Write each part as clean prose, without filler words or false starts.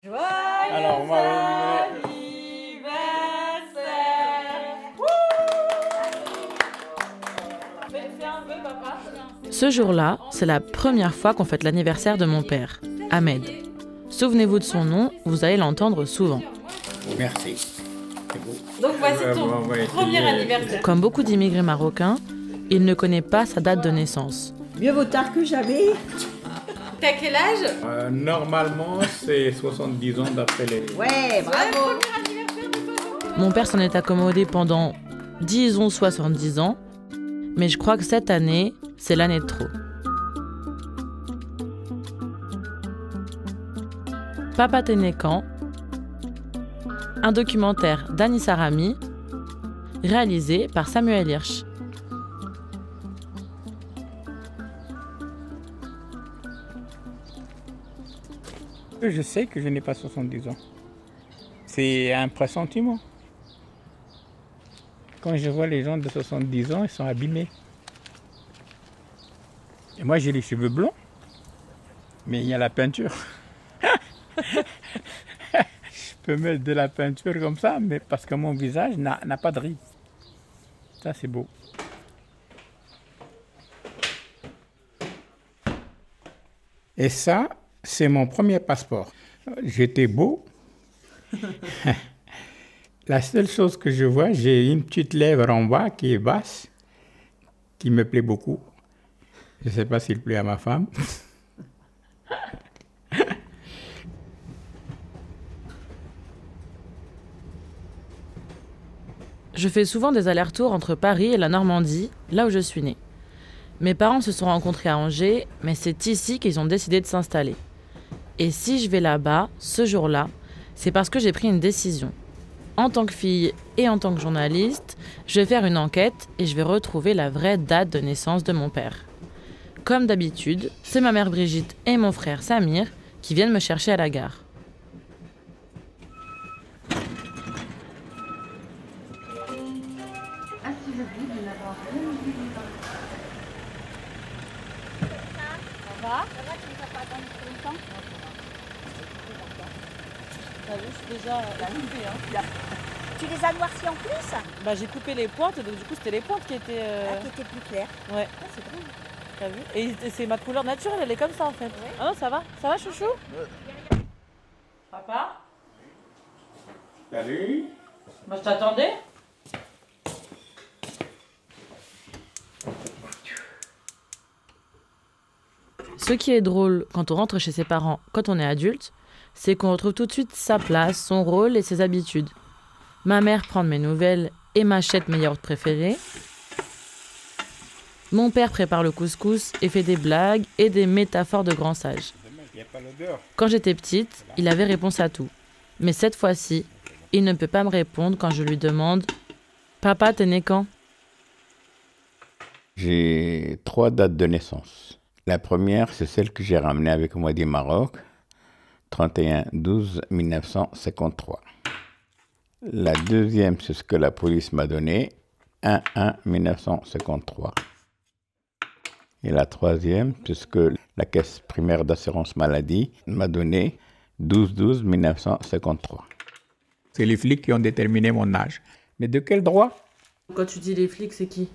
Joyeux Alors, on va anniversaire. Fais un vœu, papa. Ce jour-là, c'est la première fois qu'on fête l'anniversaire de mon père, Ahmed. Souvenez-vous de son nom, vous allez l'entendre souvent. Merci. C'est beau. Donc voici ton On va essayer. premier anniversaire. Comme beaucoup d'immigrés marocains, il ne connaît pas sa date de naissance. Mieux vaut tard que jamais. T'as quel âge? Normalement, c'est 70 ans d'après les... Ouais, bravo. Mon père s'en est accommodé pendant, disons, 70 ans, mais je crois que cette année, c'est l'année de trop. Papa t'es né quand? Un documentaire d'Anissa Rami, réalisé par Samuel Hirsch. Je sais que je n'ai pas 70 ans. C'est un pressentiment. Quand je vois les gens de 70 ans, ils sont abîmés. Et moi, j'ai les cheveux blonds, mais il y a la peinture. Je peux mettre de la peinture comme ça, mais parce que mon visage n'a pas de rides. Ça, c'est beau. Et ça, c'est mon premier passeport. J'étais beau. La seule chose que je vois, j'ai une petite lèvre en bas qui est basse, qui me plaît beaucoup. Je ne sais pas s'il plaît à ma femme. Je fais souvent des allers-retours entre Paris et la Normandie, là où je suis née. Mes parents se sont rencontrés à Angers, mais c'est ici qu'ils ont décidé de s'installer. Et si je vais là-bas, ce jour-là, c'est parce que j'ai pris une décision. En tant que fille et en tant que journaliste, je vais faire une enquête et je vais retrouver la vraie date de naissance de mon père. Comme d'habitude, c'est ma mère Brigitte et mon frère Samir qui viennent me chercher à la gare. T'as vu, je suis déjà coupée, hein. Tu les as noircis en plus? Bah, j'ai coupé les pointes, donc du coup c'était les pointes qui étaient... Qui étaient plus clairs. Ouais. Ah, c'est drôle. T'as vu? Et c'est ma couleur naturelle, elle est comme ça en fait. Ouais. Ah non, ça va? Ça va, chouchou? Papa? Salut. Moi, je t'attendais. Ce qui est drôle quand on rentre chez ses parents, quand on est adulte, c'est qu'on retrouve tout de suite sa place, son rôle et ses habitudes. Ma mère prend de mes nouvelles et m'achète mes yaourts préférés. Mon père prépare le couscous et fait des blagues et des métaphores de grand sage. Il n'y a pas l'odeur. Quand j'étais petite, il avait réponse à tout. Mais cette fois-ci, il ne peut pas me répondre quand je lui demande « Papa, t'es né quand ?» J'ai 3 dates de naissance. La première, c'est celle que j'ai ramenée avec moi du Maroc, 31-12-1953. La deuxième, c'est ce que la police m'a donné, 1-1-1953. Et la troisième, c'est ce que la caisse primaire d'assurance maladie m'a donné, 12-12-1953. C'est les flics qui ont déterminé mon âge. Mais de quel droit? Quand tu dis les flics, c'est qui?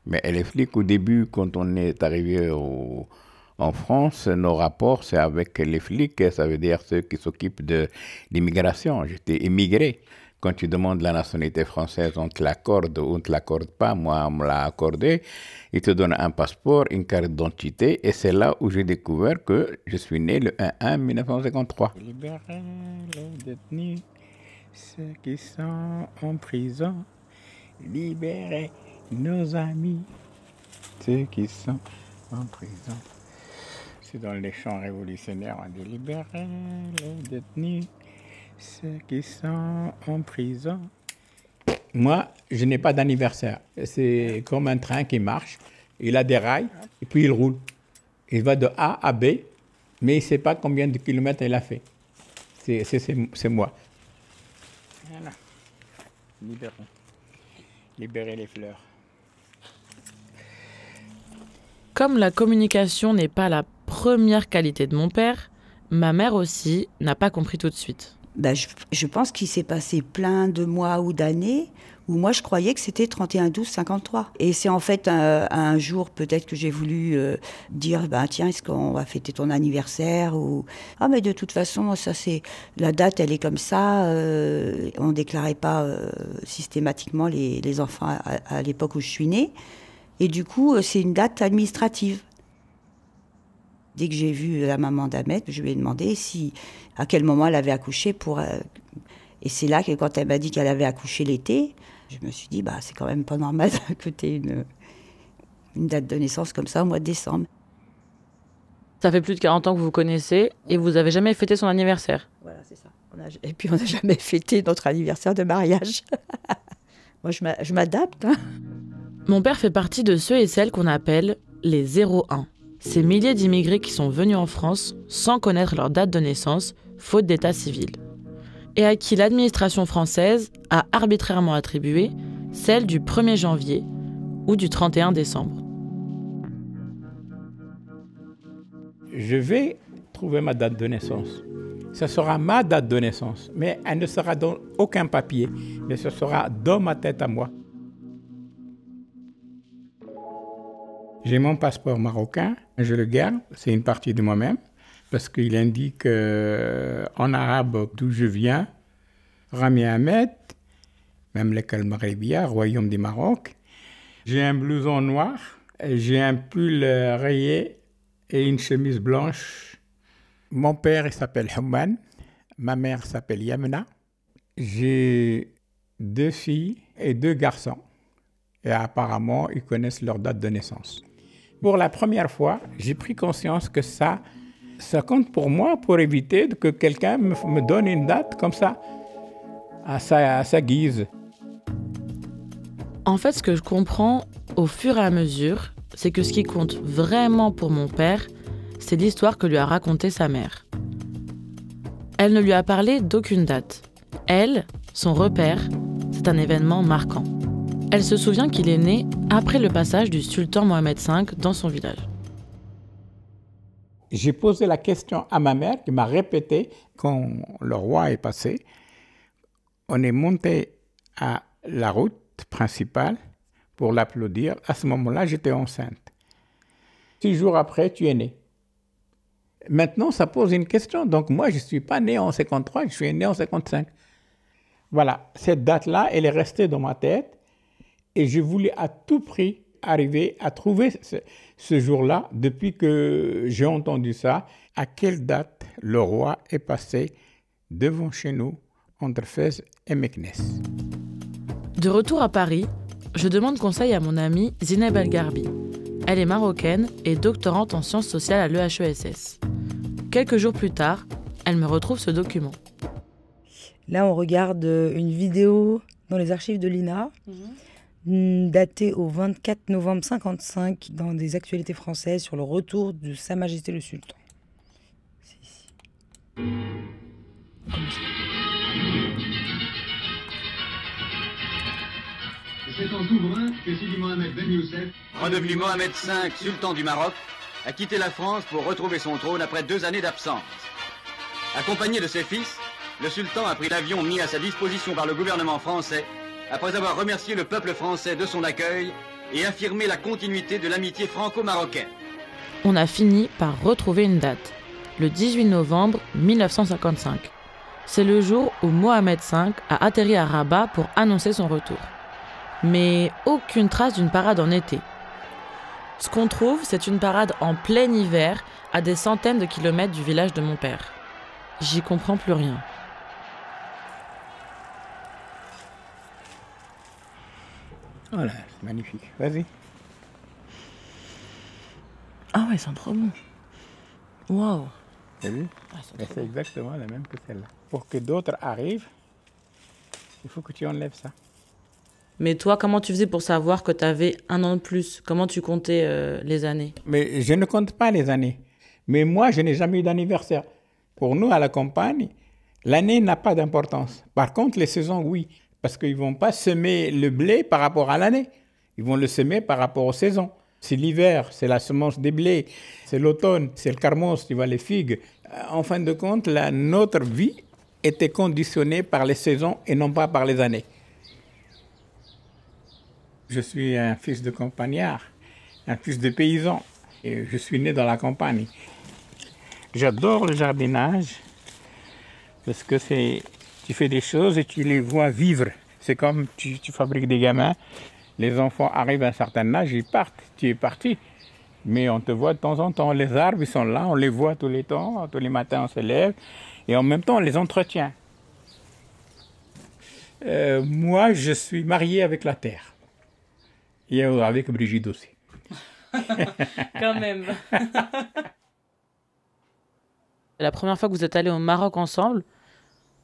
Mais les flics, au début, quand on est arrivé en France, nos rapports, c'est avec les flics, ça veut dire ceux qui s'occupent de l'immigration. J'étais immigré. Quand tu demandes la nationalité française, on te l'accorde ou on ne te l'accorde pas. Moi, on me l'a accordé. Ils te donnent un passeport, une carte d'identité, et c'est là où j'ai découvert que je suis né le 1-1-1953. Libérer les détenus, ceux qui sont en prison, libérer nos amis, ceux qui sont en prison. C'est dans les chants révolutionnaires, on dit libérer les détenus, ceux qui sont en prison. Moi, je n'ai pas d'anniversaire. C'est comme un train qui marche, il a des rails et puis il roule. Il va de A à B, mais il ne sait pas combien de kilomètres il a fait. C'est moi. Voilà. Libérer les fleurs. Comme la communication n'est pas la première qualité de mon père, Ma mère aussi n'a pas compris tout de suite. Je pense qu'il s'est passé plein de mois ou d'années où moi je croyais que c'était 31-12-53. Et c'est en fait un jour peut-être que j'ai voulu dire tiens, est-ce qu'on va fêter ton anniversaire ou mais de toute façon ça c'est la date, elle est comme ça. On déclarait pas systématiquement les enfants à l'époque où je suis née. Et du coup c'est une date administrative. Dès que j'ai vu la maman d'Ahmed, je lui ai demandé à quel moment elle avait accouché Et c'est là que quand elle m'a dit qu'elle avait accouché l'été, je me suis dit, c'est quand même pas normal que tu aies une date de naissance comme ça au mois de décembre. Ça fait plus de 40 ans que vous vous connaissez et vous avez jamais fêté son anniversaire. Voilà, c'est ça. Et puis on n'a jamais fêté notre anniversaire de mariage. Moi, je m'adapte. Mon père fait partie de ceux et celles qu'on appelle les 01. Ces milliers d'immigrés qui sont venus en France sans connaître leur date de naissance, faute d'état civil. Et à qui l'administration française a arbitrairement attribué celle du 1er janvier ou du 31 décembre. Je vais trouver ma date de naissance. Ce sera ma date de naissance, mais elle ne sera dans aucun papier, mais ce sera dans ma tête à moi. J'ai mon passeport marocain, je le garde, c'est une partie de moi-même, parce qu'il indique en arabe d'où je viens, Rami Ahmed, Mamlaka al-Maghribiya, Royaume du Maroc. J'ai un blouson noir, j'ai un pull rayé et une chemise blanche. Mon père il s'appelle Houman, ma mère s'appelle Yamna. J'ai 2 filles et 2 garçons. Et apparemment, ils connaissent leur date de naissance. Pour la première fois, j'ai pris conscience que ça compte pour moi pour éviter que quelqu'un me donne une date comme ça, à sa guise. En fait, ce que je comprends au fur et à mesure, c'est que ce qui compte vraiment pour mon père, c'est l'histoire que lui a racontée sa mère. Elle ne lui a parlé d'aucune date. Elle, son repère, c'est un événement marquant. Elle se souvient qu'il est né après le passage du sultan Mohamed V dans son village. J'ai posé la question à ma mère qui m'a répété quand le roi est passé. On est monté à la route principale pour l'applaudir. À ce moment-là, j'étais enceinte. 6 jours après, tu es né. Maintenant, ça pose une question. Donc moi, je ne suis pas né en 53, je suis né en 55. Voilà, cette date-là, elle est restée dans ma tête. Et je voulais à tout prix arriver à trouver ce jour-là, depuis que j'ai entendu ça, à quelle date le roi est passé devant chez nous, entre Fès et Meknès. De retour à Paris, je demande conseil à mon amie Zineb El Garbi. Elle est marocaine et doctorante en sciences sociales à l'EHESS. Quelques jours plus tard, elle me retrouve ce document. Là, on regarde une vidéo dans les archives de l'INA. Daté au 24 novembre 1955 dans des actualités françaises sur le retour de Sa Majesté le Sultan. C'est ici. C'est en souverain que Sidi Mohamed Ben Youssef, redevenu Mohamed V, sultan du Maroc, a quitté la France pour retrouver son trône après 2 années d'absence. Accompagné de ses fils, le sultan a pris l'avion mis à sa disposition par le gouvernement français après avoir remercié le peuple français de son accueil et affirmé la continuité de l'amitié franco-marocaine. On a fini par retrouver une date, le 18 novembre 1955. C'est le jour où Mohamed V a atterri à Rabat pour annoncer son retour. Mais aucune trace d'une parade en été. Ce qu'on trouve, c'est une parade en plein hiver, à des centaines de kilomètres du village de mon père. J'y comprends plus rien. Voilà, c'est magnifique. Vas-y. Ah ouais, ils sont trop bons. Waouh. T'as vu? C'est exactement la même que celle-là. Pour que d'autres arrivent, il faut que tu enlèves ça. Mais toi, comment tu faisais pour savoir que tu avais 1 an de plus? Comment tu comptais les années? Mais je ne compte pas les années. Mais moi, je n'ai jamais eu d'anniversaire. Pour nous, à la campagne, l'année n'a pas d'importance. Par contre, les saisons, oui. Parce qu'ils ne vont pas semer le blé par rapport à l'année. Ils vont le semer par rapport aux saisons. C'est l'hiver, c'est la semence des blés, c'est l'automne, c'est le carmos, tu vois, les figues. En fin de compte, notre vie était conditionnée par les saisons et non pas par les années. Je suis un fils de campagnard, un fils de paysan. Et je suis né dans la campagne. J'adore le jardinage parce que tu fais des choses et tu les vois vivre. C'est comme tu fabriques des gamins. Les enfants arrivent à un certain âge, ils partent. Tu es parti. Mais on te voit de temps en temps. Les arbres, ils sont là, on les voit tous les temps. Tous les matins, on se lève. Et en même temps, on les entretient. Moi, je suis marié avec la terre. Et avec Brigitte aussi. Quand même. La première fois que vous êtes allés au Maroc ensemble,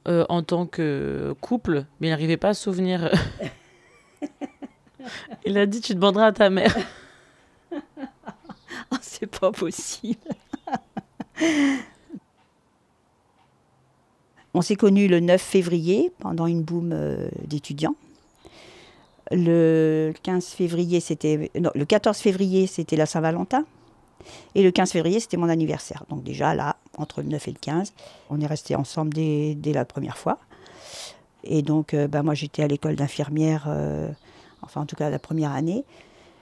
en tant que couple, mais il n'arrivait pas à se souvenir. Il a dit, tu demanderas à ta mère. Oh, c'est pas possible. On s'est connus le 9 février, pendant une boum d'étudiants. Le 14 février, c'était la Saint-Valentin. Et le 15 février, c'était mon anniversaire. Donc déjà, là, entre le 9 et le 15, on est restés ensemble dès la première fois. Et donc, moi, j'étais à l'école d'infirmière, enfin, en tout cas, la première année.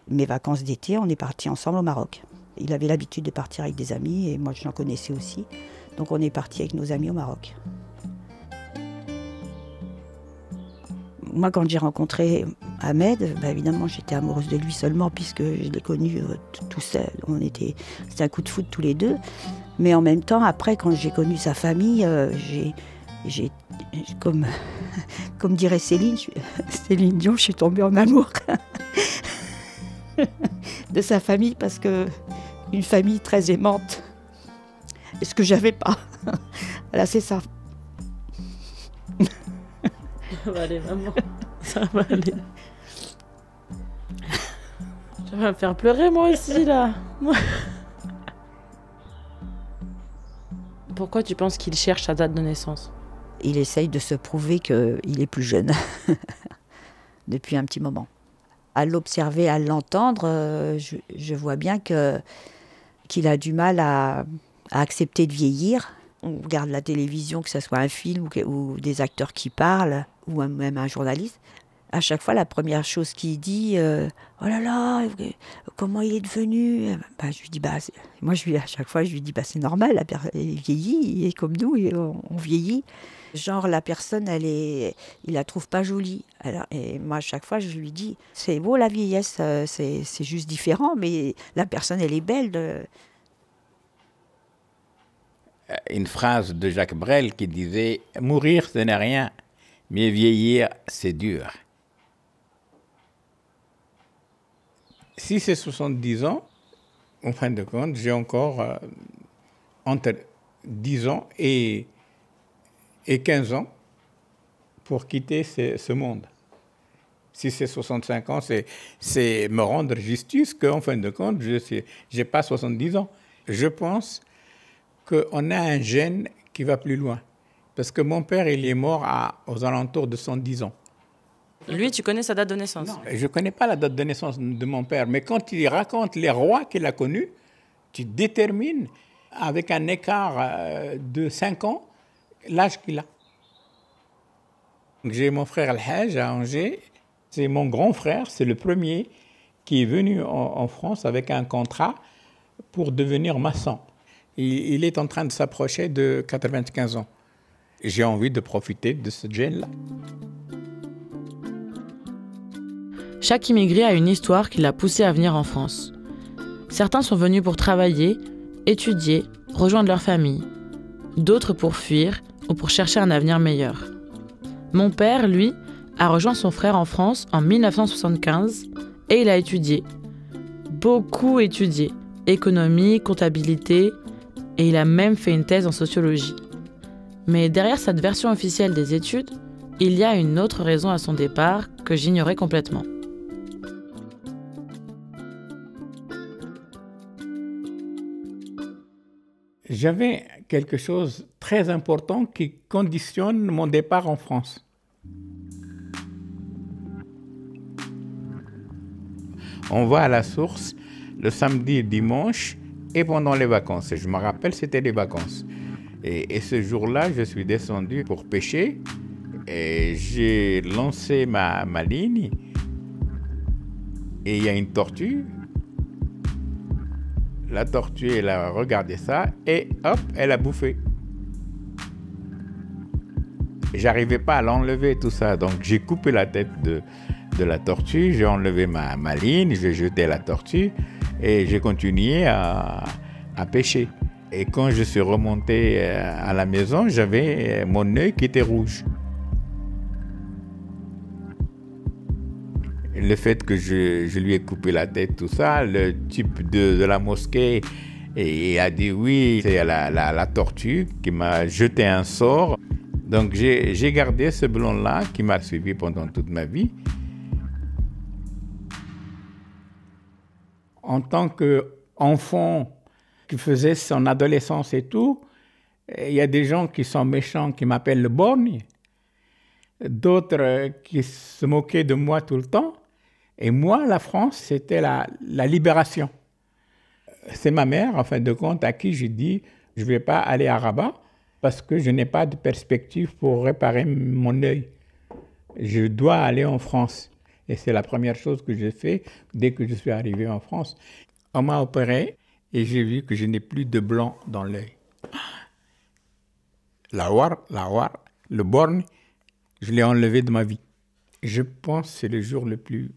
Mes vacances d'été, on est partis ensemble au Maroc. Il avait l'habitude de partir avec des amis, et moi, je l'en connaissais aussi. Donc, on est partis avec nos amis au Maroc. Moi, quand j'ai rencontré Ahmed, évidemment, j'étais amoureuse de lui seulement puisque je l'ai connu tout seul. C'était un coup de foudre tous les deux. Mais en même temps, après, quand j'ai connu sa famille, comme dirait Céline Dion, je suis tombée en amour de sa famille parce que une famille très aimante, ce que j'avais pas. Voilà, c'est ça. Ça va aller, maman. Ça va aller. Tu vas me faire pleurer, moi aussi, là. Pourquoi tu penses qu'il cherche sa date de naissance? Il essaye de se prouver qu'il est plus jeune. Depuis un petit moment. À l'observer, à l'entendre, je vois bien qu'il a du mal à accepter de vieillir. On regarde la télévision, que ce soit un film ou des acteurs qui parlent, ou même un journaliste. À chaque fois, la première chose qu'il dit, oh là là, comment il est devenu. Je lui dis, à chaque fois, je lui dis, c'est normal, il vieillit, il est comme nous, on vieillit. Genre, la personne, il la trouve pas jolie. Alors, et moi, à chaque fois, je lui dis, c'est beau la vieillesse, c'est juste différent, mais la personne, elle est belle. Une phrase de Jacques Brel qui disait « Mourir, ce n'est rien, mais vieillir, c'est dur ». Si c'est 70 ans, en fin de compte, j'ai encore entre 10 ans et 15 ans pour quitter ce monde. Si c'est 65 ans, c'est me rendre justice qu'en fin de compte, je n'ai pas 70 ans. Je pense qu'on a un gène qui va plus loin. Parce que mon père, il est mort aux alentours de 110 ans. Lui, tu connais sa date de naissance? Non, je ne connais pas la date de naissance de mon père, mais quand il raconte les rois qu'il a connus, tu détermines, avec un écart de 5 ans, l'âge qu'il a. J'ai mon frère Al-Hajj à Angers. C'est mon grand frère, c'est le premier qui est venu en France avec un contrat pour devenir maçon. Il est en train de s'approcher de 95 ans. J'ai envie de profiter de ce gène-là. Chaque immigré a une histoire qui l'a poussé à venir en France. Certains sont venus pour travailler, étudier, rejoindre leur famille. D'autres pour fuir ou pour chercher un avenir meilleur. Mon père, lui, a rejoint son frère en France en 1975 et il a étudié. Beaucoup étudié. Économie, comptabilité, et il a même fait une thèse en sociologie. Mais derrière cette version officielle des études, il y a une autre raison à son départ que j'ignorais complètement. J'avais quelque chose de très important qui conditionne mon départ en France. On va à la source le samedi, dimanche et pendant les vacances. Je me rappelle, c'était les vacances. Et ce jour-là, je suis descendu pour pêcher et j'ai lancé ma ligne et il y a une tortue. La tortue, elle a regardé ça et hop, elle a bouffé. J'arrivais pas à l'enlever, tout ça. Donc, j'ai coupé la tête de la tortue, j'ai enlevé ma ligne, j'ai jeté la tortue et j'ai continué à pêcher. Et quand je suis remonté à la maison, j'avais mon œil qui était rouge. Le fait que je lui ai coupé la tête, tout ça, le type de la mosquée et a dit oui, c'est la tortue qui m'a jeté un sort. Donc j'ai gardé ce blond-là qui m'a suivi pendant toute ma vie. En tant qu'enfant qui faisait son adolescence et tout, il y a des gens qui sont méchants, qui m'appellent le borgne, d'autres qui se moquaient de moi tout le temps. Et moi, la France, c'était la libération. C'est ma mère, en fin de compte, à qui j'ai dit « je ne vais pas aller à Rabat parce que je n'ai pas de perspective pour réparer mon œil. Je dois aller en France. » Et c'est la première chose que j'ai fait dès que je suis arrivé en France. On m'a opéré et j'ai vu que je n'ai plus de blanc dans l'œil. La war, le borgne, je l'ai enlevé de ma vie. Je pense que c'est le jour le plus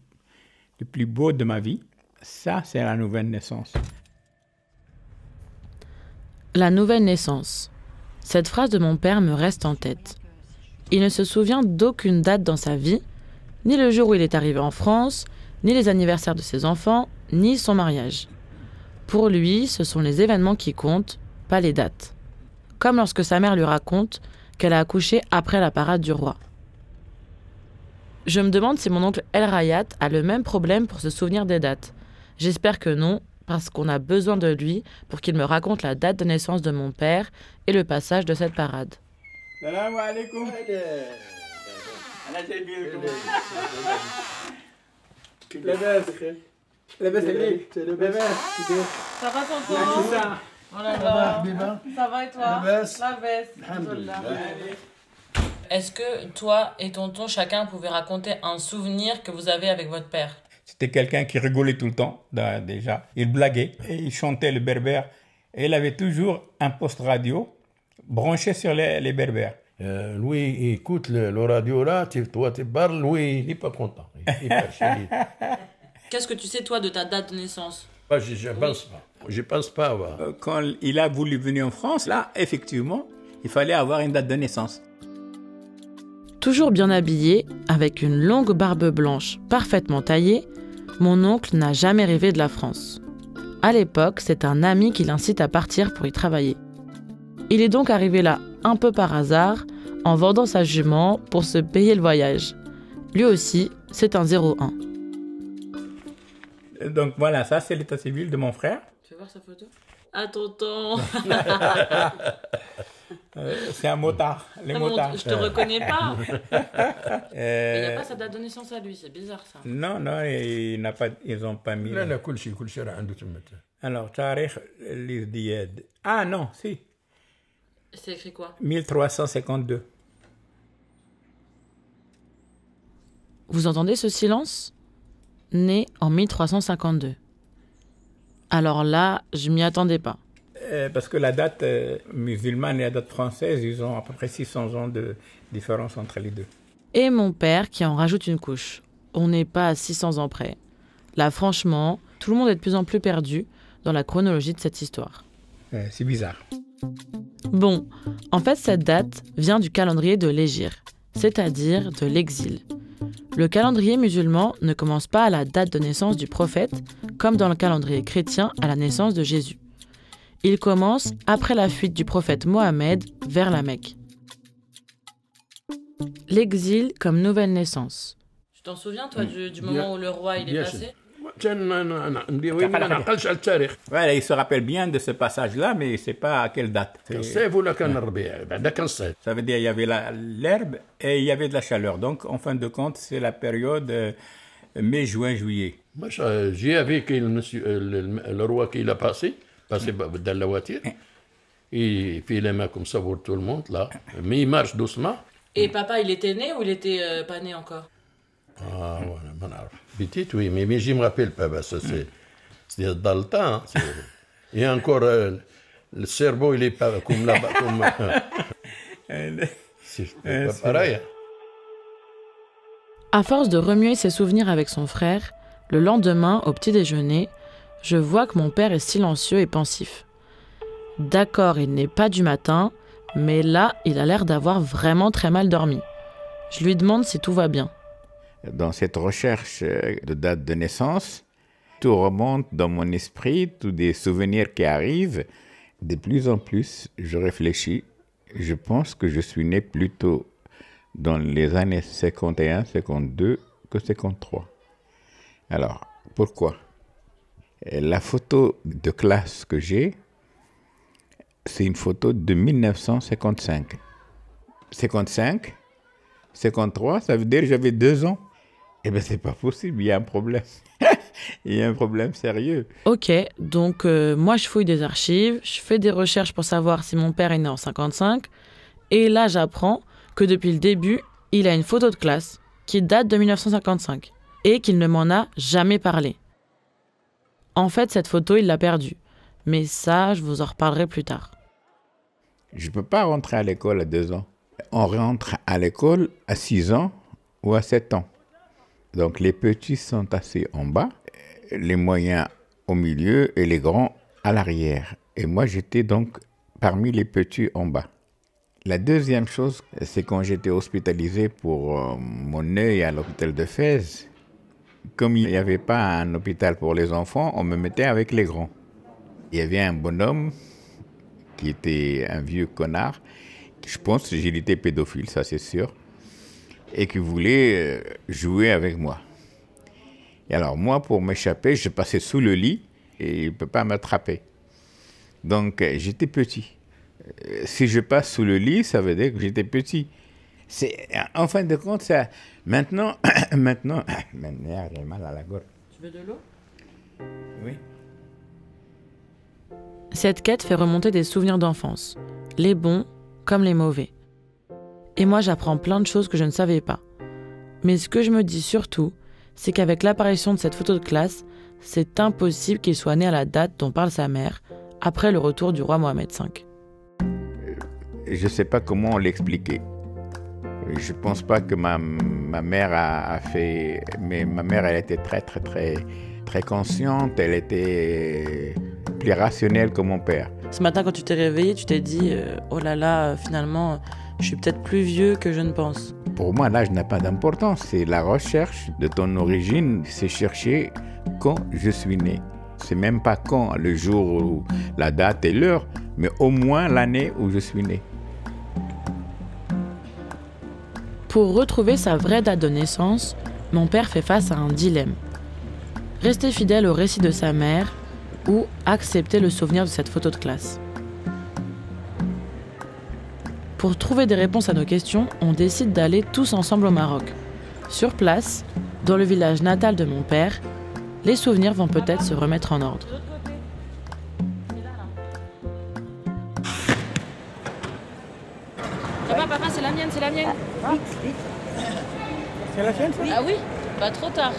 beau de ma vie. Ça, c'est la nouvelle naissance. La nouvelle naissance. Cette phrase de mon père me reste en tête. Il ne se souvient d'aucune date dans sa vie, ni le jour où il est arrivé en France, ni les anniversaires de ses enfants, ni son mariage. Pour lui, ce sont les événements qui comptent, pas les dates. Comme lorsque sa mère lui raconte qu'elle a accouché après la parade du roi. Je me demande si mon oncle El Rayat a le même problème pour se souvenir des dates. J'espère que non, parce qu'on a besoin de lui pour qu'il me raconte la date de naissance de mon père et le passage de cette parade. Salam alaikum. Ça va tonton? Oh là là. Ça va et toi? La baisse. Est-ce que toi et tonton, chacun pouvait raconter un souvenir que vous avez avec votre père? C'était quelqu'un qui rigolait tout le temps, déjà. Il blaguait et il chantait le berbère. Et il avait toujours un poste radio branché sur les berbères. Louis, il écoute le radio là, toi tu parles, Louis, il n'est pas content. Il est pas chéri. Qu'est-ce que tu sais, toi, de ta date de naissance? Je pense pas. Je pense pas avoir. Quand il a voulu venir en France, là, effectivement, il fallait avoir une date de naissance. Toujours bien habillé, avec une longue barbe blanche parfaitement taillée, mon oncle n'a jamais rêvé de la France. À l'époque, c'est un ami qui l'incite à partir pour y travailler. Il est donc arrivé là un peu par hasard, en vendant sa jument pour se payer le voyage. Lui aussi, c'est un 01. Donc voilà, ça c'est l'état civil de mon frère. Tu veux voir sa photo? Ah, tonton. C'est un motard, les motards. Je te reconnais pas. Mais il n'y a pas sa date de naissance à lui, c'est bizarre ça. Non, ils n'ont pas mis. لا كل شيء راه عنده تمت. Alors, تاريخ الازدياد. Ah non, si. C'est écrit quoi? 1352. Vous entendez ce silence? Né en 1352. Alors là, je m'y attendais pas. Parce que la date musulmane et la date française, ils ont à peu près 600 ans de différence entre les deux. Et mon père qui en rajoute une couche. On n'est pas à 600 ans près. Là, franchement, tout le monde est de plus en plus perdu dans la chronologie de cette histoire. C'est bizarre. Bon, en fait, cette date vient du calendrier de l'Hégire, c'est-à-dire de l'exil. Le calendrier musulman ne commence pas à la date de naissance du prophète, comme dans le calendrier chrétien à la naissance de Jésus. Il commence après la fuite du prophète Mohammed vers la Mecque. L'exil comme nouvelle naissance. Tu t'en souviens, toi, du moment où le roi il est passé? Ouais, il se rappelle bien de ce passage-là, mais il ne sait pas à quelle date. Ça veut dire qu'il y avait l'herbe et il y avait de la chaleur. Donc, en fin de compte, c'est la période Mai, juin, juillet. Moi, j'ai avec le roi qui l'a passé dans la voiture. Il fait les mains comme ça pour tout le monde, là. Mais il marche doucement. Et papa, il était né ou il était pas né encore? Ah, voilà. Petit, oui, mais je ne me rappelle pas. Ça, c'est dans le temps. Hein, et encore, le cerveau, il n'est pas comme là-bas. C'est pas pareil. Hein. À force de remuer ses souvenirs avec son frère, le lendemain, au petit déjeuner, je vois que mon père est silencieux et pensif. D'accord, il n'est pas du matin, mais là, il a l'air d'avoir vraiment très mal dormi. Je lui demande si tout va bien. Dans cette recherche de date de naissance, tout remonte dans mon esprit, tous des souvenirs qui arrivent. De plus en plus, je réfléchis. Je pense que je suis né plutôt dans les années 51, 52 que 53. Alors, pourquoi? La photo de classe que j'ai, c'est une photo de 1955. 55, 53, ça veut dire que j'avais 2 ans. Eh bien, c'est pas possible, il y a un problème. Il y a un problème sérieux. Ok, donc moi je fouille des archives, je fais des recherches pour savoir si mon père est né en 55, et là j'apprends que depuis le début, il a une photo de classe qui date de 1955, et qu'il ne m'en a jamais parlé. En fait, cette photo, il l'a perdue, mais ça, je vous en reparlerai plus tard. Je ne peux pas rentrer à l'école à 2 ans. On rentre à l'école à 6 ans ou à 7 ans. Donc les petits sont assis en bas, les moyens au milieu et les grands à l'arrière. Et moi, j'étais donc parmi les petits en bas. La deuxième chose, c'est quand j'étais hospitalisé pour mon œil à l'hôpital de Fès. Comme il n'y avait pas un hôpital pour les enfants, on me mettait avec les grands. Il y avait un bonhomme qui était un vieux connard. Je pense qu'il était pédophile, ça c'est sûr. Et qui voulait jouer avec moi. Et alors moi, pour m'échapper, je passais sous le lit et il ne peut pas m'attraper. Donc j'étais petit. Si je passe sous le lit, ça veut dire que j'étais petit. En fin de compte, ça... Maintenant, j'ai mal à la gorge. Tu veux de l'eau? Oui. Cette quête fait remonter des souvenirs d'enfance, les bons comme les mauvais. Et moi, j'apprends plein de choses que je ne savais pas. Mais ce que je me dis surtout, c'est qu'avec l'apparition de cette photo de classe, c'est impossible qu'il soit né à la date dont parle sa mère, après le retour du roi Mohamed V. Je ne sais pas comment l'expliquer. Je ne pense pas que ma mère a fait... Mais ma mère, elle était très consciente. Elle était plus rationnelle que mon père. Ce matin, quand tu t'es réveillé, tu t'es dit « Oh là là, finalement, je suis peut-être plus vieux que je ne pense. » Pour moi, l'âge n'a pas d'importance. C'est la recherche de ton origine. C'est chercher quand je suis né. C'est même pas quand, le jour, ou la date et l'heure, mais au moins l'année où je suis né. Pour retrouver sa vraie date de naissance, mon père fait face à un dilemme. Rester fidèle au récit de sa mère ou accepter le souvenir de cette photo de classe. Pour trouver des réponses à nos questions, on décide d'aller tous ensemble au Maroc. Sur place, dans le village natal de mon père, les souvenirs vont peut-être se remettre en ordre. Papa, c'est la mienne, c'est la mienne. C'est la tienne, ça? Ah oui, pas trop tard.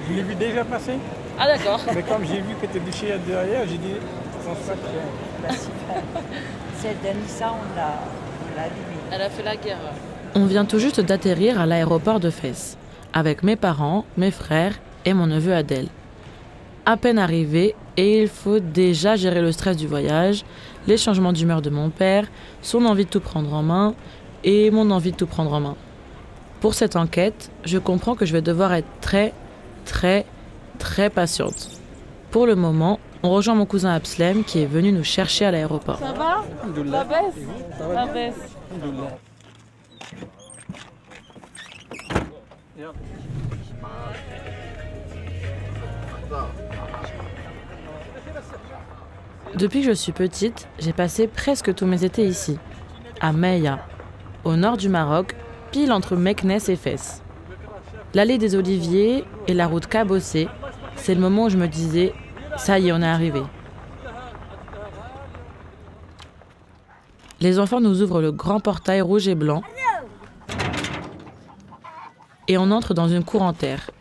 Je l'ai vu déjà passer. Ah d'accord. Mais comme j'ai vu que tu étais douché derrière, j'ai dit, je pense pas que... Cette Danissa, on l'a allumée. Elle a fait la guerre. On vient tout juste d'atterrir à l'aéroport de Fès, avec mes parents, mes frères et mon neveu Adel. À peine arrivé, et il faut déjà gérer le stress du voyage, les changements d'humeur de mon père, son envie de tout prendre en main et mon envie de tout prendre en main. Pour cette enquête, je comprends que je vais devoir être très patiente. Pour le moment, on rejoint mon cousin Abslem qui est venu nous chercher à l'aéroport. Ça va? La baisse? La baisse. Depuis que je suis petite, j'ai passé presque tous mes étés ici, à Meia, au nord du Maroc, pile entre Meknès et Fès. L'allée des Oliviers et la route cabossée, c'est le moment où je me disais « ça y est, on est arrivé ». Les enfants nous ouvrent le grand portail rouge et blanc et on entre dans une cour en terre.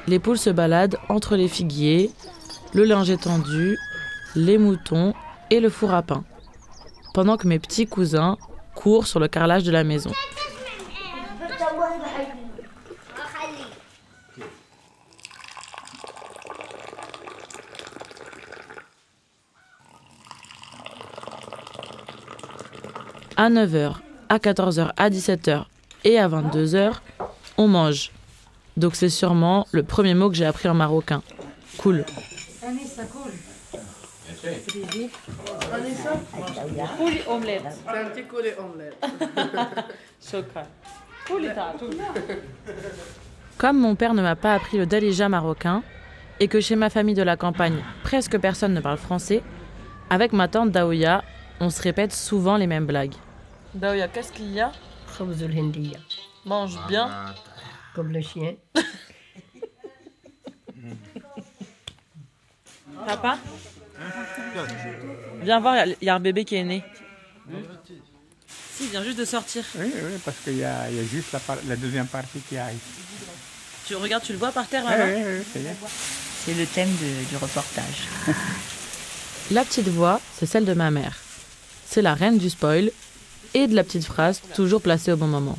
Les poules se baladent entre les figuiers, le linge étendu, les moutons et le four à pain, pendant que mes petits cousins courent sur le carrelage de la maison. À 9h, à 14h, à 17h et à 22h, on mange. Donc c'est sûrement le premier mot que j'ai appris en marocain. Cool. Comme mon père ne m'a pas appris le dalija marocain et que chez ma famille de la campagne, presque personne ne parle français, avec ma tante Daouya, on se répète souvent les mêmes blagues. Daouya, qu'est-ce qu'il y a? Mange bien. Comme le chien. Papa? Viens voir, il y a un bébé qui est né. Si, il vient juste de sortir. Oui, parce qu'il y a juste la deuxième partie qui arrive. Tu regardes, tu le vois par terre, maman? Oui, c'est bien. C'est le thème du reportage. La petite voix, c'est celle de ma mère. C'est la reine du spoil et de la petite phrase toujours placée au bon moment.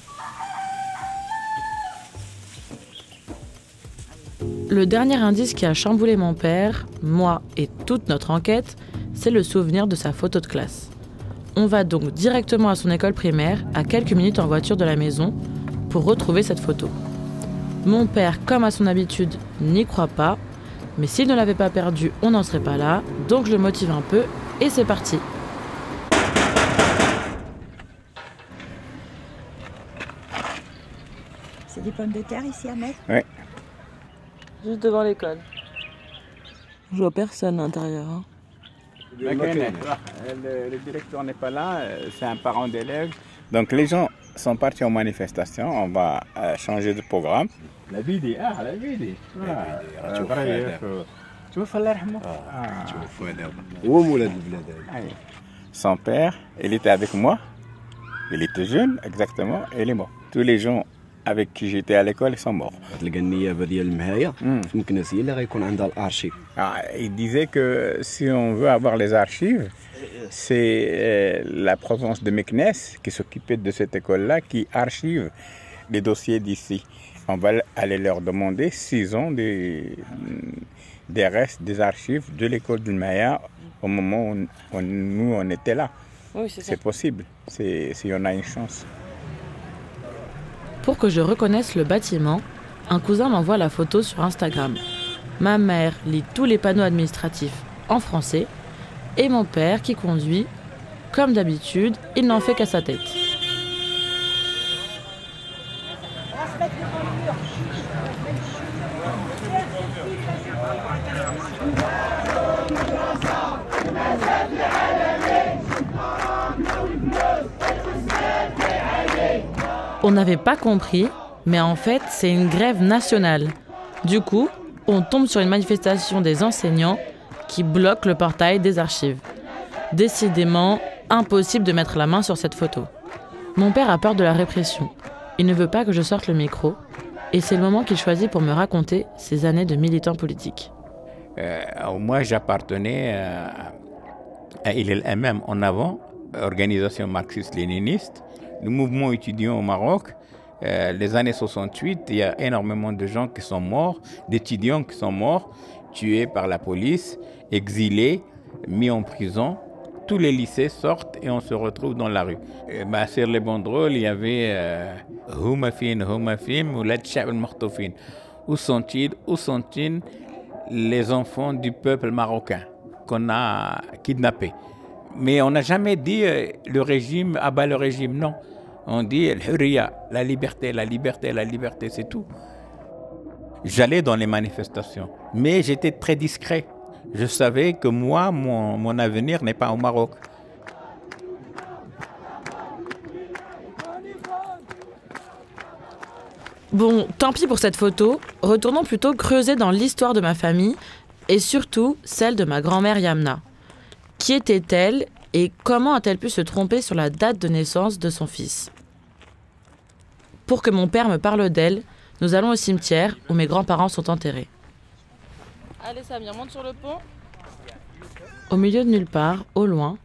Le dernier indice qui a chamboulé mon père, moi et toute notre enquête, c'est le souvenir de sa photo de classe. On va donc directement à son école primaire, à quelques minutes en voiture de la maison, pour retrouver cette photo. Mon père, comme à son habitude, n'y croit pas, mais s'il ne l'avait pas perdue, on n'en serait pas là, donc je le motive un peu, et c'est parti. C'est des pommes de terre ici à mettre? Oui. Juste devant l'école. Je vois personne à l'intérieur. Hein. Le directeur n'est pas là, c'est un parent d'élève. Donc les gens sont partis en manifestation, on va changer de programme. La vidéo, la vidéo. Son père, il était avec moi, il était jeune exactement, et il est mort. Tous les gens avec qui j'étais à l'école, ils sont morts. Il disait que si on veut avoir les archives, c'est la province de Meknès qui s'occupait de cette école-là qui archive les dossiers d'ici. On va aller leur demander s'ils ont des restes des archives de l'école du Maya au moment où nous on était là. Oui, c'est possible, s'il y en a une chance. Pour que je reconnaisse le bâtiment, un cousin m'envoie la photo sur Instagram. Ma mère lit tous les panneaux administratifs en français et mon père qui conduit, comme d'habitude, il n'en fait qu'à sa tête. On n'avait pas compris, mais en fait, c'est une grève nationale. Du coup, on tombe sur une manifestation des enseignants qui bloque le portail des archives. Décidément, impossible de mettre la main sur cette photo. Mon père a peur de la répression. Il ne veut pas que je sorte le micro. Et c'est le moment qu'il choisit pour me raconter ses années de militant politique. Moi, j'appartenais à ILM en avant, organisation marxiste-léniniste. Le mouvement étudiant au Maroc, les années 68, il y a énormément de gens qui sont morts, d'étudiants qui sont morts, tués par la police, exilés, mis en prison. Tous les lycées sortent et on se retrouve dans la rue. Sur les banderoles, il y avait Houmafin, Houmafim, ou Latchab al-Martoufin. Où sont-ils les enfants du peuple marocain qu'on a kidnappés? Mais on n'a jamais dit le régime abat le régime, non. On dit la liberté, la liberté, la liberté, c'est tout. J'allais dans les manifestations, mais j'étais très discret. je savais que moi, mon avenir n'est pas au Maroc. Bon, tant pis pour cette photo, retournons plutôt creuser dans l'histoire de ma famille et surtout celle de ma grand-mère Yamna. Qui était-elle et comment a-t-elle pu se tromper sur la date de naissance de son fils? Pour que mon père me parle d'elle, nous allons au cimetière où mes grands-parents sont enterrés. Allez Samir, monte sur le pont. Au milieu de nulle part, au loin,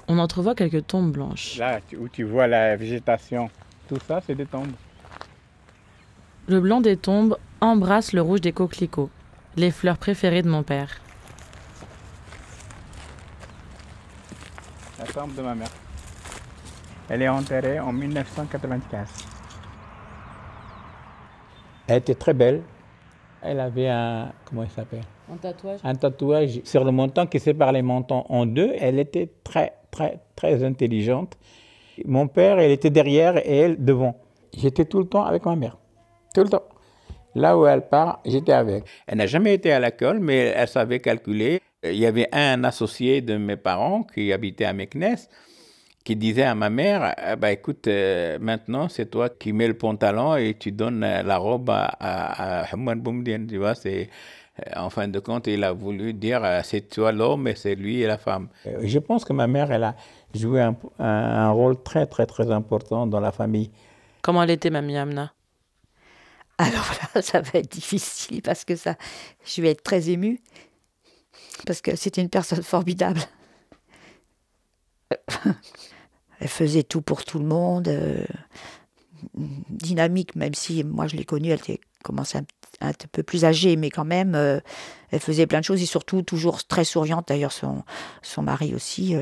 on entrevoit quelques tombes blanches. Là où tu vois la végétation, tout ça c'est des tombes. Le blanc des tombes embrasse le rouge des coquelicots, les fleurs préférées de mon père. La tombe de ma mère. Elle est enterrée en 1995. Elle était très belle. Elle avait un... Comment il s'appelle? Un tatouage. Un tatouage sur le menton qui sépare les mentons en deux. Elle était très, très, très intelligente. Mon père, elle était derrière et elle devant. J'étais tout le temps avec ma mère. Tout le temps. Là où elle part, j'étais avec. Elle n'a jamais été à l'école, mais elle savait calculer. Il y avait un associé de mes parents qui habitait à Meknès, qui disait à ma mère, bah, écoute, maintenant c'est toi qui mets le pantalon et tu donnes la robe à Hamad Boumdien. Tu vois, c'est, en fin de compte, il a voulu dire, c'est toi l'homme et c'est lui et la femme. Je pense que ma mère, elle a joué un rôle très, très, très important dans la famille. Comment elle était, mamie Amna? Alors là, ça va être difficile parce que je vais être très émue. Parce que c'était une personne formidable. Elle faisait tout pour tout le monde. Dynamique, même si moi je l'ai connue, elle commençait un peu plus âgée, mais quand même, elle faisait plein de choses et surtout toujours très souriante. D'ailleurs, son mari aussi.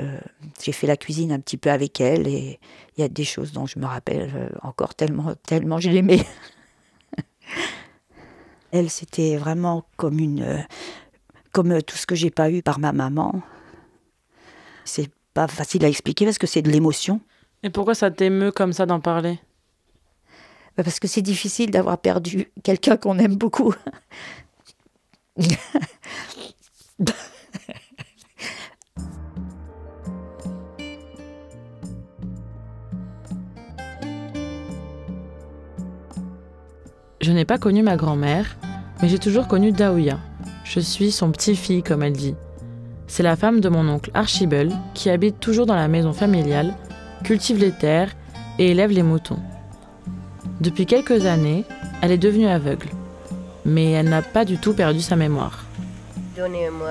J'ai fait la cuisine un petit peu avec elle et il y a des choses dont je me rappelle encore tellement je l'aimais. Elle, c'était vraiment comme tout ce que j'ai pas eu par ma maman. C'est pas facile à expliquer parce que c'est de l'émotion. Et pourquoi ça t'émeut comme ça d'en parler? Parce que c'est difficile d'avoir perdu quelqu'un qu'on aime beaucoup. Je n'ai pas connu ma grand-mère, mais j'ai toujours connu Daouya. Je suis son petit-fille, comme elle dit. C'est la femme de mon oncle Archibald, qui habite toujours dans la maison familiale, cultive les terres et élève les moutons. Depuis quelques années, elle est devenue aveugle. Mais elle n'a pas du tout perdu sa mémoire. Donnez-moi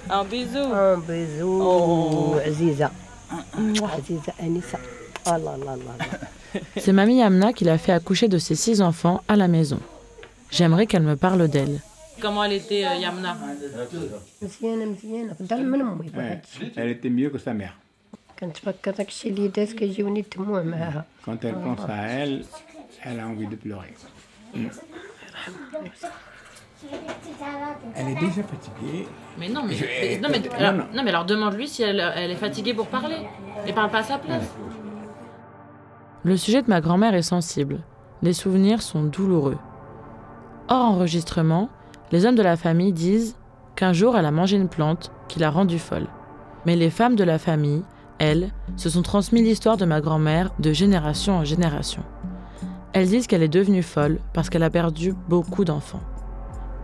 un bisou. Un bisou. Un bisou. Oh, Aziza. Aziza Anissa. Oh là là là. C'est mamie Amna qui l'a fait accoucher de ses 6 enfants à la maison. J'aimerais qu'elle me parle d'elle. Comment elle était, Yamna? Elle était mieux que sa mère. Quand elle pense à elle, elle a envie de pleurer. Elle est déjà fatiguée. Mais non, mais alors demande-lui si elle est fatiguée pour parler. Elle parle pas à sa place. Le sujet de ma grand-mère est sensible. Les souvenirs sont douloureux. Hors enregistrement, les hommes de la famille disent qu'un jour elle a mangé une plante qui l'a rendue folle. Mais les femmes de la famille, elles, se sont transmis l'histoire de ma grand-mère de génération en génération. Elles disent qu'elle est devenue folle parce qu'elle a perdu beaucoup d'enfants.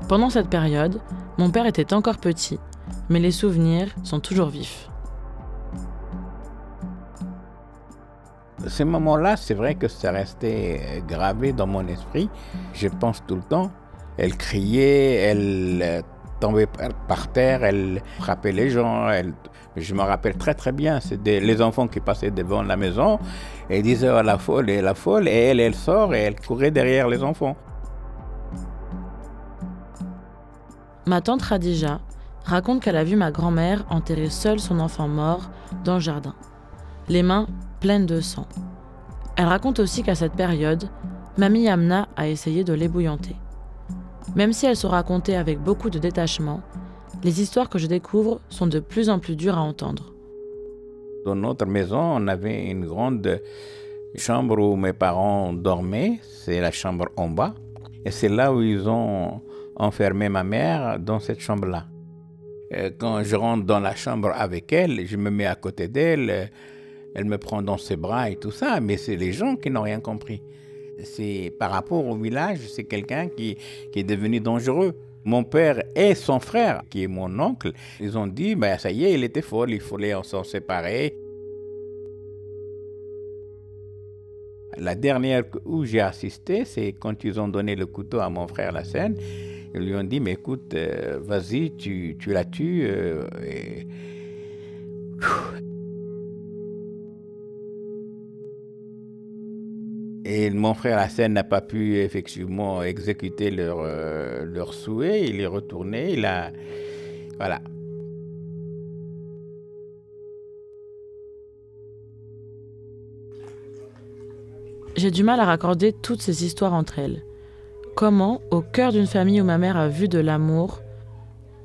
Pendant cette période, mon père était encore petit, mais les souvenirs sont toujours vifs. Ces moments-là, c'est vrai que ça restait gravé dans mon esprit. Je pense tout le temps. Elle criait, elle tombait par terre, elle frappait les gens. Je me rappelle très très bien. C'est les enfants qui passaient devant la maison et disaient oh, la folle, et elle sort et elle courait derrière les enfants. Ma tante Khadija raconte qu'elle a vu ma grand-mère enterrer seule son enfant mort dans le jardin, les mains pleines de sang. Elle raconte aussi qu'à cette période, mamie Yamna a essayé de l'ébouillanter. Même si elles sont racontées avec beaucoup de détachement, les histoires que je découvre sont de plus en plus dures à entendre. Dans notre maison, on avait une grande chambre où mes parents dormaient, c'est la chambre en bas. Et c'est là où ils ont enfermé ma mère dans cette chambre-là. Quand je rentre dans la chambre avec elle, je me mets à côté d'elle, elle me prend dans ses bras et tout ça, mais c'est les gens qui n'ont rien compris. C'est par rapport au village, c'est quelqu'un qui est devenu dangereux. Mon père et son frère, qui est mon oncle, ils ont dit, ben, ça y est, il était folle, il fallait s'en séparer. La dernière où j'ai assisté, c'est quand ils ont donné le couteau à mon frère Lassène. Ils lui ont dit, mais écoute, vas-y, tu la tues. Et mon frère Lassène n'a pas pu effectivement exécuter leur souhait. Il est retourné, voilà. J'ai du mal à raccorder toutes ces histoires entre elles. Comment, au cœur d'une famille où ma mère a vu de l'amour,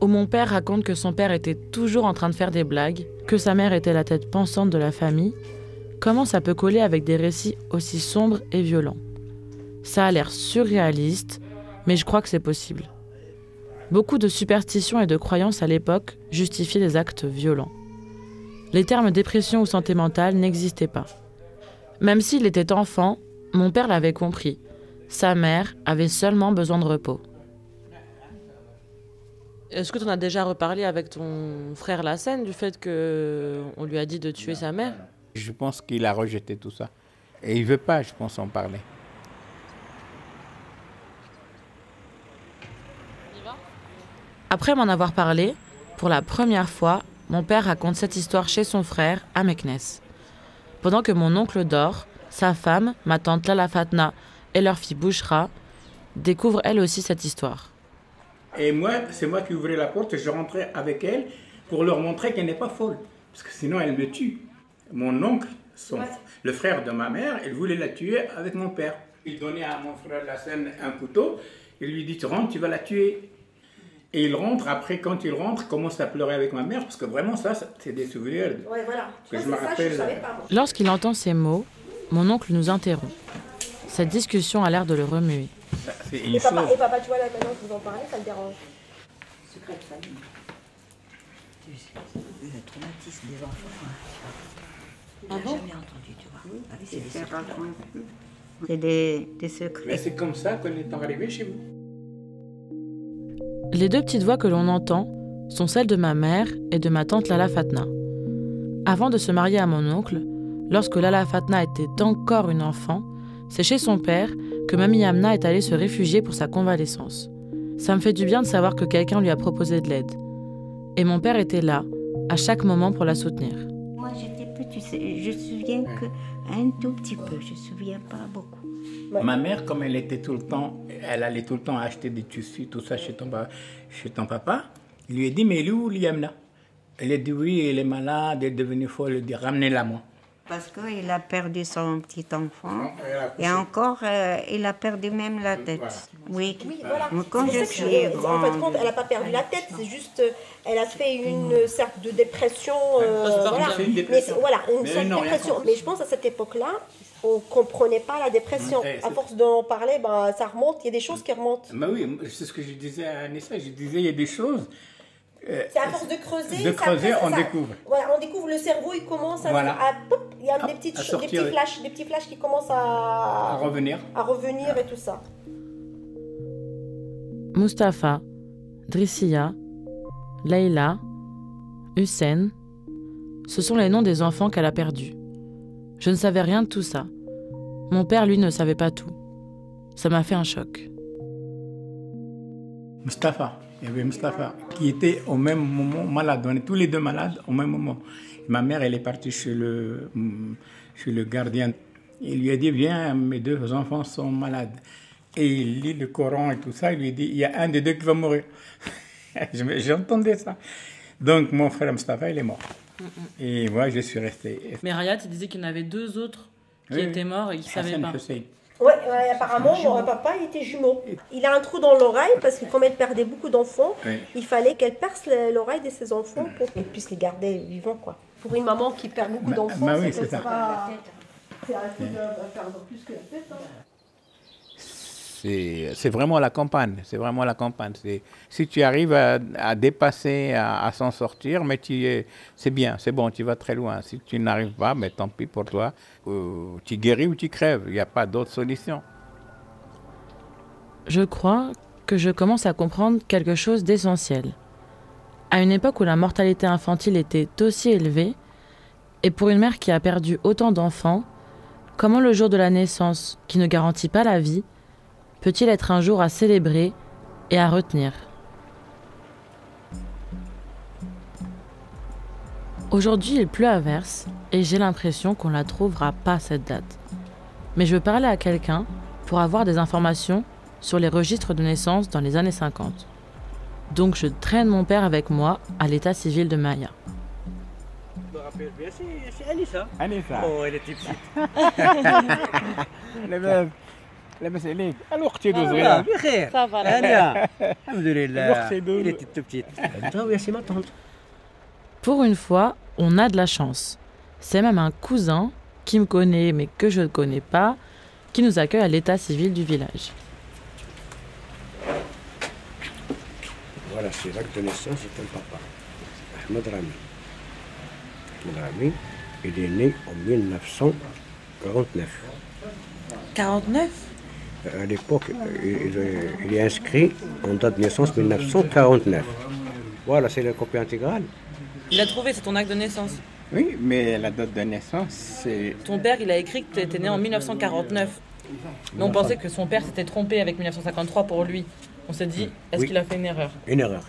où mon père raconte que son père était toujours en train de faire des blagues, que sa mère était la tête pensante de la famille, comment ça peut coller avec des récits aussi sombres et violents? Ça a l'air surréaliste, mais je crois que c'est possible. Beaucoup de superstitions et de croyances à l'époque justifiaient des actes violents. Les termes dépression ou santé mentale n'existaient pas. Même s'il était enfant, mon père l'avait compris. Sa mère avait seulement besoin de repos. Est-ce que tu en as déjà reparlé avec ton frère Lassène du fait qu'on lui a dit de tuer sa mère? Je pense qu'il a rejeté tout ça. Et il ne veut pas, je pense, en parler. Après m'en avoir parlé, pour la première fois, mon père raconte cette histoire chez son frère à Meknes. Pendant que mon oncle dort, sa femme, ma tante Lala Fatna et leur fille Bouchra découvrent elle aussi cette histoire. Et moi, c'est moi qui ouvrais la porte et je rentrais avec elle pour leur montrer qu'elle n'est pas folle. Parce que sinon, elle me tue. Mon oncle, le frère de ma mère, il voulait la tuer avec mon père. Il donnait à mon frère Lassène un couteau. Il lui dit, tu rentres, tu vas la tuer. Et il rentre, après quand il rentre, il commence à pleurer avec ma mère, parce que vraiment ça c'est des souvenirs que je me rappelle. Lorsqu'il entend ces mots, mon oncle nous interrompt. Cette discussion a l'air de le remuer. Et papa, tu vois là maintenant que vous en parlez, ça me dérange. Secret de famille. Le traumatisme des enfants. Ah bon? Jamais entendu, tu vois. C'est des secrets. Mais c'est comme ça qu'on est arrivé chez vous. Les deux petites voix que l'on entend sont celles de ma mère et de ma tante Lala Fatna. Avant de se marier à mon oncle, lorsque Lala Fatna était encore une enfant, c'est chez son père que Mamie Amna est allée se réfugier pour sa convalescence. Ça me fait du bien de savoir que quelqu'un lui a proposé de l'aide. Et mon père était là, à chaque moment pour la soutenir. Moi j'étais petite, je me souviens qu'un tout petit peu, je ne me souviens pas beaucoup. Ma mère, comme elle était tout le temps, elle allait tout le temps acheter des tissus, tout ça chez ton papa, il lui a dit, mais elle est où Liamna? Elle a dit, oui, elle est malade, elle est devenue folle, elle dit, ramenez-la moi. Parce qu'il a perdu son petit enfant, et encore, il a perdu même la tête. Oui, voilà. Quand je suis grande... En fait, elle n'a pas perdu la tête, c'est juste, elle a fait une sorte de dépression. Voilà. Une dépression. Mais, voilà, une sorte de dépression. Mais je pense à cette époque-là, on ne comprenait pas la dépression. À force d'en parler, ben, ça remonte, il y a des choses qui remontent. Bah oui, c'est ce que je disais à Anissa, je disais, il y a des choses... c'est à force de creuser. On découvre. Voilà, on découvre le cerveau, il commence il y a des petits flashs qui commencent à revenir et tout ça. Mustapha, Drissiya, Leïla, Hussein, ce sont les noms des enfants qu'elle a perdus. Je ne savais rien de tout ça. Mon père, lui, ne savait pas tout. Ça m'a fait un choc. Mustapha, il y avait Mustapha qui était au même moment malade. On est tous les deux malades au même moment. Ma mère, elle est partie chez le gardien. Il lui a dit, viens, mes deux enfants sont malades. Et il lit le Coran et tout ça. Il lui a dit, il y a un des deux qui va mourir. J'entendais ça. Donc mon frère Mustapha, il est mort. Et moi, je suis resté. Mais Rayat, il disait qu'il y en avait deux autres qui étaient morts et qui ne savaient pas. Ouais, apparemment, mon papa, il était jumeau. Il a un trou dans l'oreille parce que comme elle perdait beaucoup d'enfants, il fallait qu'elle perce l'oreille de ses enfants pour qu'elle puisse les garder vivants, quoi. Pour une maman qui perd beaucoup d'enfants, c'est ça. C'est arrêter de perdre plus que la tête. c'est vraiment la campagne. C'est vraiment la campagne. Si tu arrives à dépasser, à s'en sortir, mais c'est bien, c'est bon, tu vas très loin. Si tu n'arrives pas, mais tant pis pour toi. Tu guéris ou tu crèves. Il n'y a pas d'autre solution. Je crois que je commence à comprendre quelque chose d'essentiel. À une époque où la mortalité infantile était aussi élevée, et pour une mère qui a perdu autant d'enfants, comment le jour de la naissance, qui ne garantit pas la vie, peut-il être un jour à célébrer et à retenir? Aujourd'hui, il pleut à verse et j'ai l'impression qu'on ne la trouvera pas cette date. Mais je veux parler à quelqu'un pour avoir des informations sur les registres de naissance dans les années 50. Donc je traîne mon père avec moi à l'état civil de Maya. Je me rappelle bien, c'est Anissa. Anissa. Oh, elle était petite. لاباس عليك الوقت يدوز غير بخير صافا انا الحمد لله الوقت يدوز elle était toute petite. Oui, c'est ma tante. Pour une fois, on a de la chance. C'est même un cousin qui me connaît mais que je ne connais pas qui nous accueille à l'état civil du village. Voilà, c'est l'acte de naissance de ton papa, Ahmed Rami. Ahmed Rami, il est né en 1949. 49 À l'époque, il est inscrit en date de naissance 1949. Voilà, c'est la copie intégrale. Il a trouvé, c'est ton acte de naissance. Oui, mais la date de naissance, c'est... Ton père, il a écrit que tu étais né en 1949. Mais on pensait que son père s'était trompé avec 1953 pour lui. On s'est dit, est-ce qu'il a fait une erreur? Une erreur.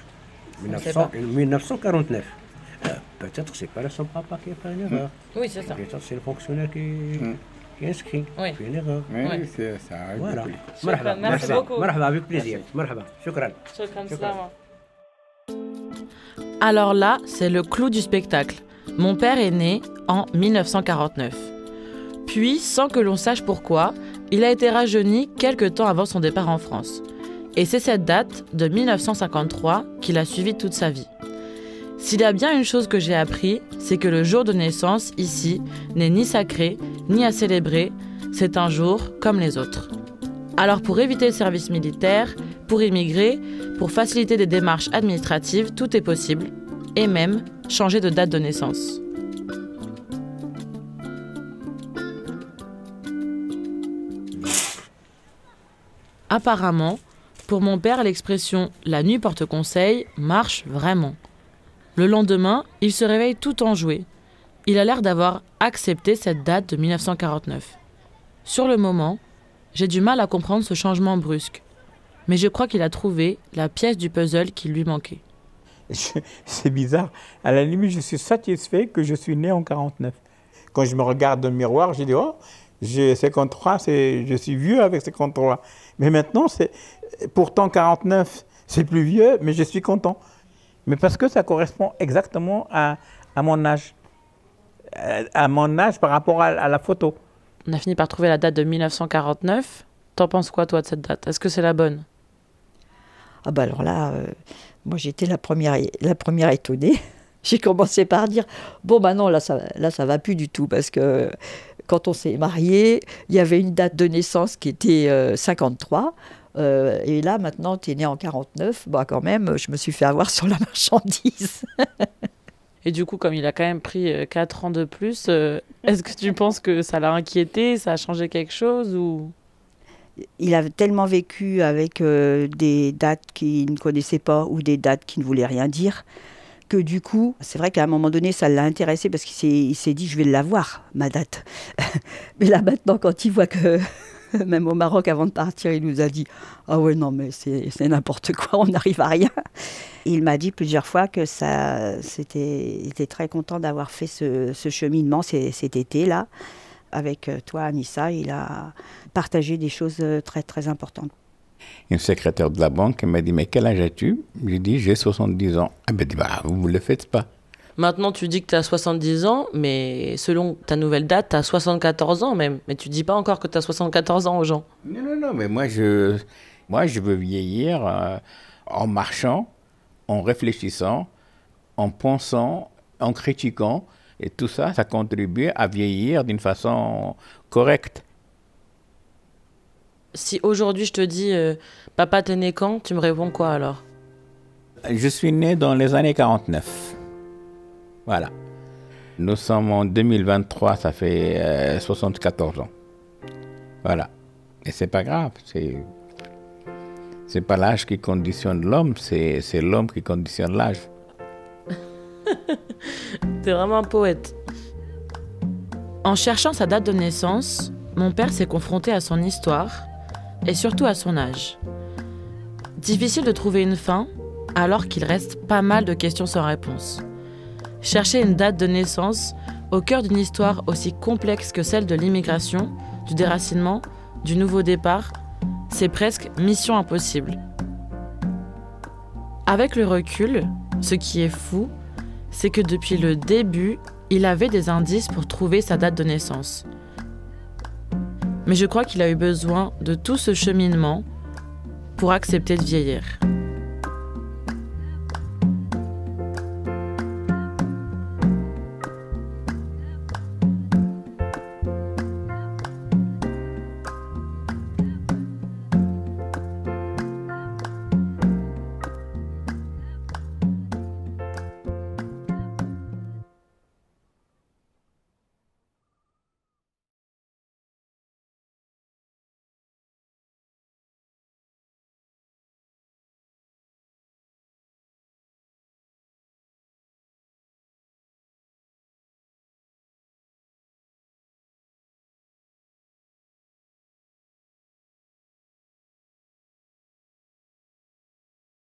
1949. Peut-être c'est pas son papa qui a fait une erreur. Oui, c'est ça. Peut-être c'est le fonctionnaire qui est inscrit. Oui. Fait une erreur. Oui, ça arrive. Voilà. Shukran, merci beaucoup. Marhaba, avec plaisir. Marhaba. Shukran. Shukran, salama. Alors là, c'est le clou du spectacle. Mon père est né en 1949. Puis, sans que l'on sache pourquoi, il a été rajeuni quelque temps avant son départ en France. Et c'est cette date de 1953 qu'il a suivi toute sa vie. S'il y a bien une chose que j'ai appris, c'est que le jour de naissance, ici, n'est ni sacré, ni à célébrer, c'est un jour comme les autres. Alors pour éviter le service militaire, pour immigrer, pour faciliter des démarches administratives, tout est possible, et même changer de date de naissance. Apparemment, pour mon père, l'expression « la nuit porte conseil » marche vraiment. Le lendemain, il se réveille tout enjoué. Il a l'air d'avoir accepté cette date de 1949. Sur le moment, j'ai du mal à comprendre ce changement brusque. Mais je crois qu'il a trouvé la pièce du puzzle qui lui manquait. C'est bizarre. À la limite, je suis satisfait que je suis né en 49. Quand je me regarde dans le miroir, je dis « Oh, j'ai 53, je suis vieux avec 53. » Mais maintenant, pourtant 49, c'est plus vieux, mais je suis content. Mais parce que ça correspond exactement à mon âge. À mon âge par rapport à la photo. On a fini par trouver la date de 1949. T'en penses quoi, toi, de cette date? Est-ce que c'est la bonne? Ah bah alors là, moi j'étais la première étonnée. J'ai commencé par dire, bon bah non, là ça va plus du tout, parce que quand on s'est mariés, il y avait une date de naissance qui était 53. Et là, maintenant, tu es né en 49. Bah, quand même, je me suis fait avoir sur la marchandise. Et du coup, comme il a quand même pris 4 ans de plus, est-ce que tu penses que ça l'a inquiété? Ça a changé quelque chose ou... Il a tellement vécu avec des dates qu'il ne connaissait pas ou des dates qui ne voulaient rien dire, que du coup, c'est vrai qu'à un moment donné, ça l'a intéressé parce qu'il s'est dit, je vais l'avoir, ma date. Mais là, maintenant, quand il voit que... Même au Maroc, avant de partir, il nous a dit « Ah ouais, non, mais c'est n'importe quoi, on n'arrive à rien. » Il m'a dit plusieurs fois que il était très content d'avoir fait ce cheminement cet été-là. Avec toi, Anissa, il a partagé des choses très, très importantes. Une secrétaire de la banque m'a dit « Mais quel âge as-tu » J'ai dit « J'ai 70 ans. » Elle m'a dit « Bah, vous ne le faites pas. » Maintenant, tu dis que tu as 70 ans, mais selon ta nouvelle date, tu as 74 ans même. Mais tu dis pas encore que tu as 74 ans aux gens. Non, mais moi, je veux vieillir en marchant, en réfléchissant, en pensant, en critiquant. Et tout ça, ça contribue à vieillir d'une façon correcte. Si aujourd'hui je te dis « Papa, t'es né quand ?» tu me réponds quoi alors? Je suis né dans les années 49. Voilà. Nous sommes en 2023, ça fait 74 ans. Voilà. Et c'est pas grave, c'est pas l'âge qui conditionne l'homme, c'est l'homme qui conditionne l'âge. T'es vraiment un poète. En cherchant sa date de naissance, mon père s'est confronté à son histoire et surtout à son âge. Difficile de trouver une fin alors qu'il reste pas mal de questions sans réponse. Chercher une date de naissance au cœur d'une histoire aussi complexe que celle de l'immigration, du déracinement, du nouveau départ, c'est presque mission impossible. Avec le recul, ce qui est fou, c'est que depuis le début, il avait des indices pour trouver sa date de naissance. Mais je crois qu'il a eu besoin de tout ce cheminement pour accepter de vieillir.